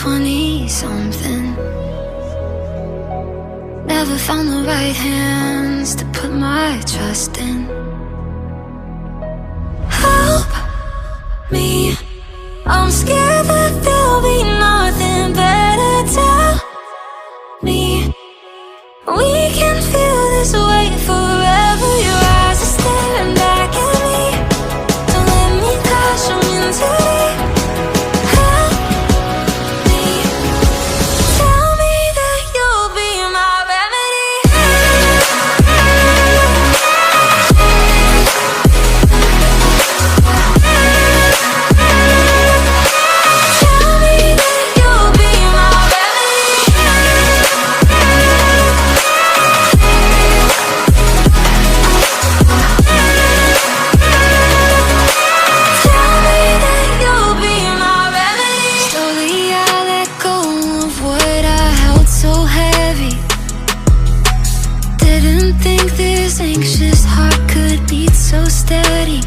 20-something. Never found the right hands to put my trust in. Help me, I'm scared that there'll be nothing better. Tell me we can feel this way forever. Your eyes are staring back at me. Don't let me crash them into deep. Help me, tell me that you'll be my remedy. Tell me that you'll be my remedy. Tell me that you'll be my remedy. Slowly I let go of what I held so heavy. Didn't think this anxious heart could beat so steady.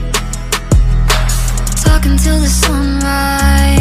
Talking till the sunrise.